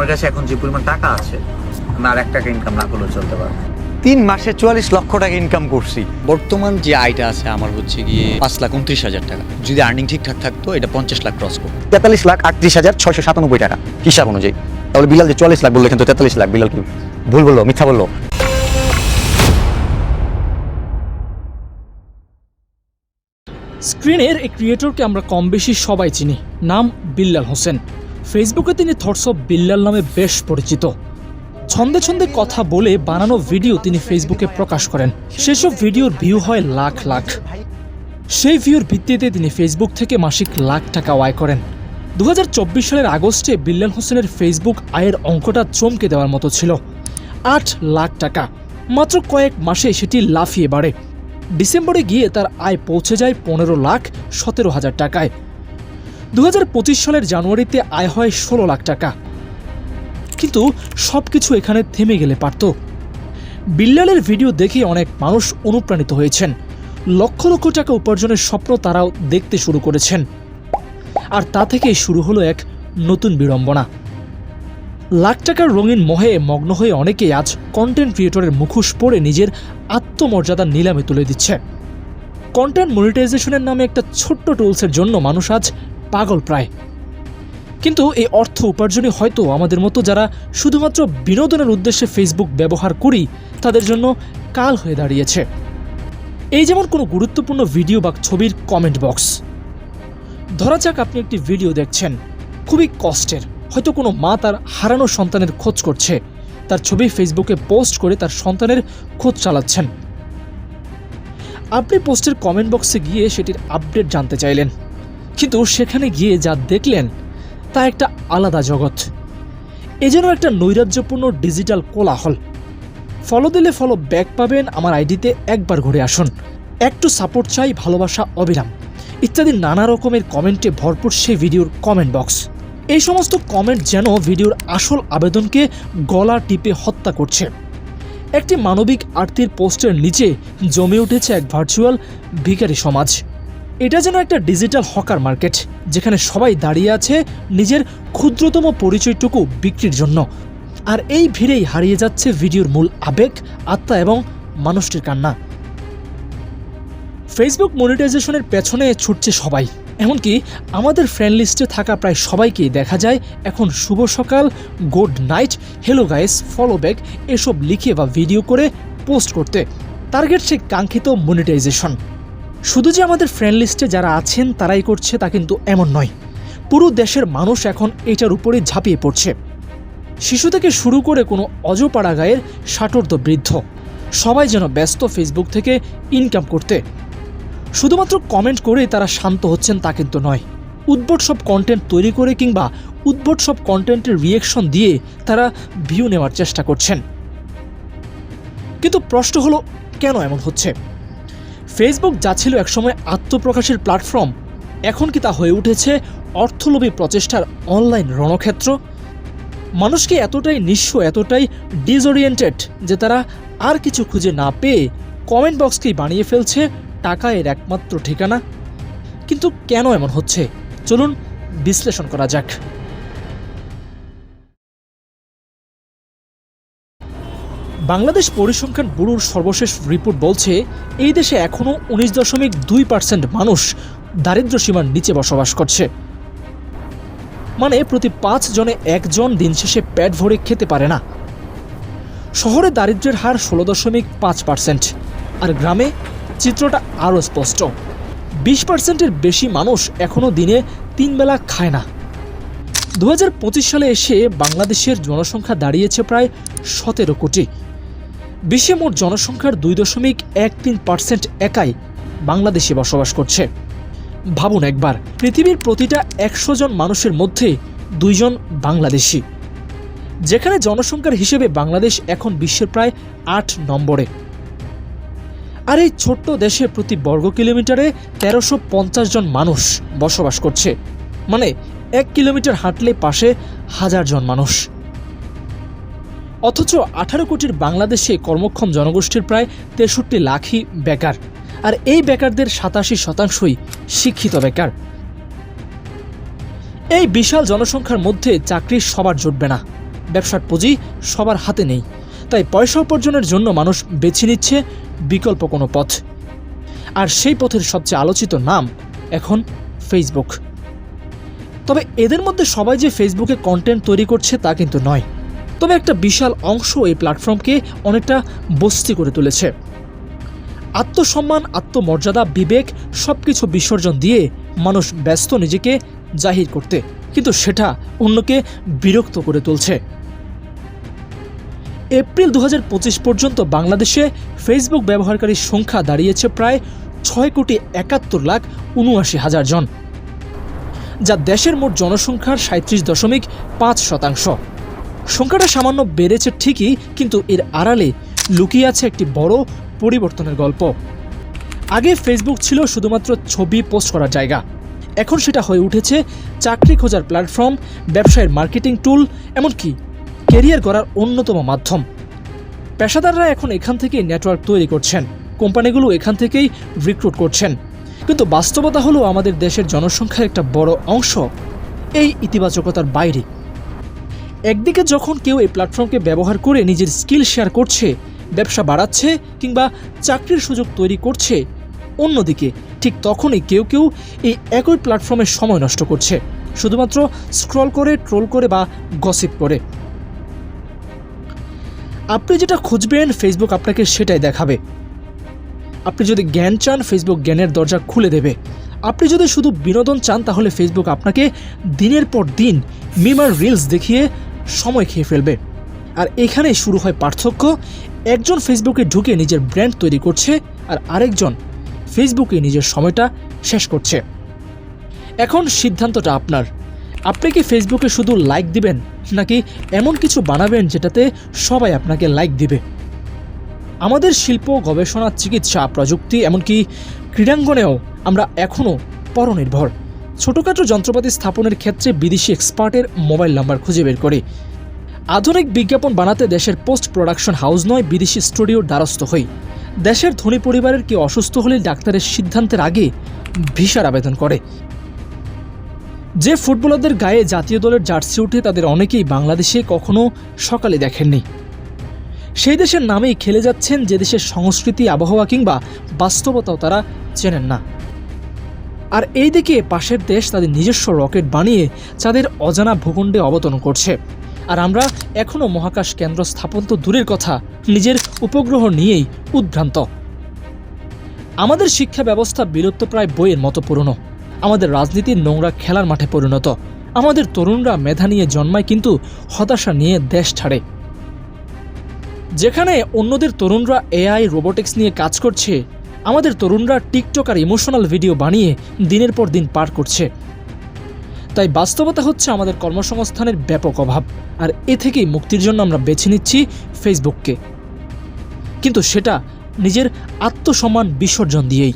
আমার কাছে এখন যে পরিমাণ টাকা আছে, আমি আর 1 টাকা ইনকাম না করলেও চলতে পারবো। 3 মাসে 44 লক্ষ টাকা ইনকাম করছি। বর্তমান যে আয়টা আছে আমার হচ্ছে গিয়ে 5,29,000 টাকা। যদি আর্নিং ঠিকঠাক থাকতো এটা 50 লাখ ক্রস করতো। 43,38,697 টাকা হিসাব অনুযায়ী। তাহলে বিলাল যে 44 লাখ বললো, কিন্তু 43 লাখ। বিলাল কি ভুল বললো, মিথ্যা বললো? স্ক্রিনের এই ক্রিয়েটরকে আমরা কম বেশি সবাই চিনি, নাম বিল্লাল হোসেন। ফেসবুকে তিনি থটস অফ বিল্লাল নামে বেশ পরিচিত। ছন্দে ছন্দে কথা বলে বানানো ভিডিও তিনি ফেসবুকে প্রকাশ করেন। সেসব ভিডিওর ভিউ হয় লাখ লাখ। সেই ভিউর ভিত্তিতে তিনি ফেসবুক থেকে মাসিক লাখ টাকা আয় করেন। 2024 সালের আগস্টে বিল্লাল হোসেনের ফেসবুক আয়ের অঙ্কটা চমকে দেওয়ার মতো ছিল। 8 লাখ টাকা। মাত্র কয়েক মাসে সেটি লাফিয়ে বাড়ে। ডিসেম্বরে গিয়ে তার আয় পৌঁছে যায় 15,17,000 টাকায়। 2025 সালের জানুয়ারিতে আয় হয় 16 লাখ টাকা। কিন্তু সবকিছু এখানে থেমে গেলে পারত। বিল্লালের ভিডিও দেখে অনেক মানুষ অনুপ্রাণিত হয়েছেন। লক্ষ লক্ষ টাকা উপার্জনের স্বপ্ন তারাও দেখতে শুরু করেছেন। আর তা থেকেই শুরু হলো এক নতুন বিড়ম্বনা। লাখ টাকার রঙিন মোহে মগ্ন হয়ে অনেকেই আজ কন্টেন্ট ক্রিয়েটরের মুখোশ পরে নিজের আত্মমর্যাদা নিলামে তুলে দিচ্ছে। কন্টেন্ট মনিটাইজেশনের নামে একটা ছোট্ট টুলসের জন্য মানুষ আজ পাগল প্রায়। কিন্তু এই অর্থ উপার্জনই হয়তো আমাদের মতো যারা শুধুমাত্র বিনোদনের উদ্দেশ্যে ফেসবুক ব্যবহার করি তাদের জন্য কাল হয়ে দাঁড়িয়েছে। এই যেমন কোনো গুরুত্বপূর্ণ ভিডিও বা ছবির কমেন্ট বক্স। ধরা যাক আপনি একটি ভিডিও দেখছেন, খুবই কষ্টের। হয়তো কোনো মা তার হারানো সন্তানের খোঁজ করছে, তার ছবি ফেসবুকে পোস্ট করে তার সন্তানের খোঁজ চালাচ্ছেন। আপনি পোস্টের কমেন্ট বক্সে গিয়ে সেটির আপডেট জানতে চাইলেন, কিন্তু সেখানে গিয়ে যা দেখলেন তা একটা আলাদা জগৎ। এ যেন একটা নৈরাজ্যপূর্ণ ডিজিটাল কোলাহল। ফলো দিলে ফলো ব্যাক পাবেন, আমার আইডিতে একবার ঘুরে আসুন, একটু সাপোর্ট চাই, ভালোবাসা অবিরাম ইত্যাদি নানা রকমের কমেন্টে ভরপুর সেই ভিডিওর কমেন্ট বক্স। এই সমস্ত কমেন্ট যেন ভিডিওর আসল আবেদনকে গলা টিপে হত্যা করছে। একটি মানবিক আরতির পোস্টের নিচে জমে উঠেছে এক ভার্চুয়াল ভিখারি সমাজ। এটা যেন একটা ডিজিটাল হকার মার্কেট, যেখানে সবাই দাঁড়িয়ে আছে নিজের ক্ষুদ্রতম পরিচয়টুকু বিক্রির জন্য। আর এই ভিড়েই হারিয়ে যাচ্ছে ভিডিওর মূল আবেগ, আত্মা এবং মানুষটির কান্না। ফেসবুক মনিটাইজেশনের পেছনে ছুটছে সবাই, এমনকি আমাদের ফ্রেন্ড লিস্টে থাকা প্রায় সবাইকেই দেখা যায় এখন শুভ সকাল, good night, hello guys, follow back এসব লিখে বা ভিডিও করে পোস্ট করতে। টার্গেট সেই কাঙ্ক্ষিত মনিটাইজেশন। শুধু যে আমাদের ফ্রেন্ড লিস্টে যারা আছেন তারাই করছে তা কিন্তু এমন নয়। পুরো দেশের মানুষ এখন এটার উপরে ঝাঁপিয়ে পড়ছে। শিশু থেকে শুরু করে কোনো অজপাড়া গায়ের ষাটোর্ধ্ব বৃদ্ধ সবাই যেন ব্যস্ত ফেসবুক থেকে ইনকাম করতে। শুধুমাত্র কমেন্ট করেই তারা শান্ত হচ্ছেন তা কিন্তু নয়। উদ্ভট সব কন্টেন্ট তৈরি করে কিংবা উদ্ভট সব কন্টেন্টের রিয়েকশন দিয়ে তারা ভিউ নেওয়ার চেষ্টা করছেন। কিন্তু প্রশ্ন হলো, কেন এমন হচ্ছে? ফেসবুক যা ছিল একসময় আত্মপ্রকাশের প্ল্যাটফর্ম, এখন কি তা হয়ে উঠেছে অর্থলোভী প্রচেষ্টার অনলাইন রণক্ষেত্র? মানুষকে এতটাই নিঃস্ব, এতটাই ডিসওরিয়েন্টেড যে তারা আর কিছু খুঁজে না পেয়ে কমেন্ট বক্সকেই বানিয়ে ফেলছে টাকা এর একমাত্র ঠিকানা। কিন্তু কেন এমন হচ্ছে চলুন বিশ্লেষণ করা যাক। বাংলাদেশ পরিসংখ্যান ব্যুরোর সর্বশেষ রিপোর্ট বলছে এই দেশে এখনও 19.2% মানুষ দারিদ্র্য সীমার নিচে বসবাস করছে। মানে প্রতি 5 জনে 1 জন দিন শেষে পেট ভরে খেতে পারে না। শহরে দারিদ্র্যের হার 16.5%, আর গ্রামে চিত্রটা আরও স্পষ্ট। 20%-এর বেশি মানুষ এখনও দিনে 3 বেলা খায় না। 2025 সালে এসে বাংলাদেশের জনসংখ্যা দাঁড়িয়েছে প্রায় 17 কোটি। বিশ্বে মোট জনসংখ্যার 2.13% একাই বাংলাদেশে বসবাস করছে। ভাবুন একবার, পৃথিবীর প্রতিটা 100 জন মানুষের মধ্যে 2 জন বাংলাদেশি, যেখানে জনসংখ্যার হিসেবে বাংলাদেশ এখন বিশ্বের প্রায় 8 নম্বরে। আর এই ছোট্ট দেশে প্রতি বর্গ কিলোমিটারে 1350 জন মানুষ বসবাস করছে। মানে 1 কিলোমিটার হাঁটলে পাশে 1000 জন মানুষ। অথচ 18 কোটির বাংলাদেশে কর্মক্ষম জনগোষ্ঠীর প্রায় 63 লাখই বেকার। আর এই বেকারদের 87% শিক্ষিত বেকার। এই বিশাল জনসংখ্যার মধ্যে চাকরি সবার জুটবে না। ব্যবসার পুঁজি সবার হাতে নেই, তাই পয়সা উপার্জনের জন্য মানুষ বেছে নিচ্ছে বিকল্প কোনো পথ। আর সেই পথের সবচেয়ে আলোচিত নাম এখন ফেসবুক। তবে এদের মধ্যে সবাই যে ফেসবুকে কন্টেন্ট তৈরি করছে তা কিন্তু নয়। তবে একটা বিশাল অংশ এই প্ল্যাটফর্মকে অনেকটা বস্তি করে তুলেছে। আত্মসম্মান, আত্মমর্যাদা, বিবেক সবকিছু বিসর্জন দিয়ে মানুষ ব্যস্ত নিজেকে জাহির করতে, কিন্তু সেটা অন্যকে বিরক্ত করে তুলছে। এপ্রিল 2025 পর্যন্ত বাংলাদেশে ফেসবুক ব্যবহারকারীর সংখ্যা দাঁড়িয়েছে প্রায় 6,71,79,000 জন, যা দেশের মোট জনসংখ্যার 37.5%। সংখ্যাটা সামান্য বেড়েছে ঠিকই, কিন্তু এর আড়ালে লুকিয়ে আছে একটি বড় পরিবর্তনের গল্প। আগে ফেসবুক ছিল শুধুমাত্র ছবি পোস্ট করার জায়গা, এখন সেটা হয়ে উঠেছে চাকরি খোঁজার প্ল্যাটফর্ম, ব্যবসায়ের মার্কেটিং টুল, এমনকি ক্যারিয়ার গড়ার অন্যতম মাধ্যম। পেশাদাররা এখন এখান থেকেই নেটওয়ার্ক তৈরি করছেন, কোম্পানিগুলো এখান থেকেই রিক্রুট করছেন। কিন্তু বাস্তবতা হলো আমাদের দেশের জনসংখ্যার একটা বড় অংশ এই ইতিবাচকতার বাইরে। একদিকে যখন কেউ এই প্ল্যাটফর্মকে ব্যবহার করে নিজের স্কিল শেয়ার করছে, ব্যবসা বাড়াচ্ছে কিংবা চাকরির সুযোগ তৈরি করছে, অন্যদিকে ঠিক তখনই কেউ কেউ এই একই প্ল্যাটফর্মের সময় নষ্ট করছে, শুধুমাত্র স্ক্রল করে, ট্রোল করে বা গসিপ করে। আপনি যেটা খুঁজবেন ফেসবুক আপনাকে সেটাই দেখাবে। আপনি যদি জ্ঞান চান, ফেসবুক জ্ঞানের দরজা খুলে দেবে। আপনি যদি শুধু বিনোদন চান, তাহলে ফেসবুক আপনাকে দিনের পর দিন মিম আর রিলস দেখিয়ে সময় খেয়ে ফেলবে। আর এখানেই শুরু হয় পার্থক্য। একজন ফেসবুকে ঢুকে নিজের ব্র্যান্ড তৈরি করছে, আর আরেকজন ফেসবুকে নিজের সময়টা শেষ করছে। এখন সিদ্ধান্তটা আপনার। আপনি কি ফেসবুকে শুধু লাইক দিবেন, নাকি এমন কিছু বানাবেন যেটাতে সবাই আপনাকে লাইক দিবে? আমাদের শিল্প, গবেষণা, চিকিৎসা, প্রযুক্তি, এমনকি ক্রীড়াঙ্গনেও আমরা এখনও পরনির্ভর। ছোটোখাটো যন্ত্রপাতি স্থাপনের ক্ষেত্রে বিদেশি এক্সপার্টের মোবাইল নাম্বার খুঁজে বের করি। আধুনিক বিজ্ঞাপন বানাতে দেশের পোস্ট প্রোডাকশন হাউস নয়, বিদেশি স্টুডিওর দ্বারস্থ হই। দেশের ধনী পরিবারের কেউ অসুস্থ হলে ডাক্তারের সিদ্ধান্তের আগে ভিসার আবেদন করে। যে ফুটবলারদের গায়ে জাতীয় দলের জার্সি উঠে, তাদের অনেকেই বাংলাদেশে কখনো সকালে দেখেননি। সেই দেশের নামেই খেলে যাচ্ছেন যে দেশের সংস্কৃতি, আবহাওয়া কিংবা বাস্তবতাও তারা চেনেন না। আর এই দিকে পাশের দেশ তাদের নিজস্ব রকেট বানিয়ে চাঁদের অজানা ভূখণ্ডে অবতরণ করছে, আর আমরা এখনও মহাকাশ কেন্দ্র স্থাপন তো দূরের কথা, নিজের উপগ্রহ নিয়েই উদ্ভ্রান্ত। আমাদের শিক্ষা ব্যবস্থা বিলুপ্তপ্রায় বইয়ের মতো পুরনো। আমাদের রাজনীতির নোংরা খেলার মাঠে পরিণত। আমাদের তরুণরা মেধা নিয়ে জন্মায়, কিন্তু হতাশা নিয়ে দেশ ছাড়ে। যেখানে অন্যদের তরুণরা এআই, রোবোটিক্স নিয়ে কাজ করছে, আমাদের তরুণরা টিকটক আর ইমোশনাল ভিডিও বানিয়ে দিনের পর দিন পার করছে। তাই বাস্তবতা হচ্ছে আমাদের কর্মসংস্থানের ব্যাপক অভাব, আর এ থেকেই মুক্তির জন্য আমরা বেছে নিচ্ছি ফেসবুককে, কিন্তু সেটা নিজের আত্মসম্মান বিসর্জন দিয়েই।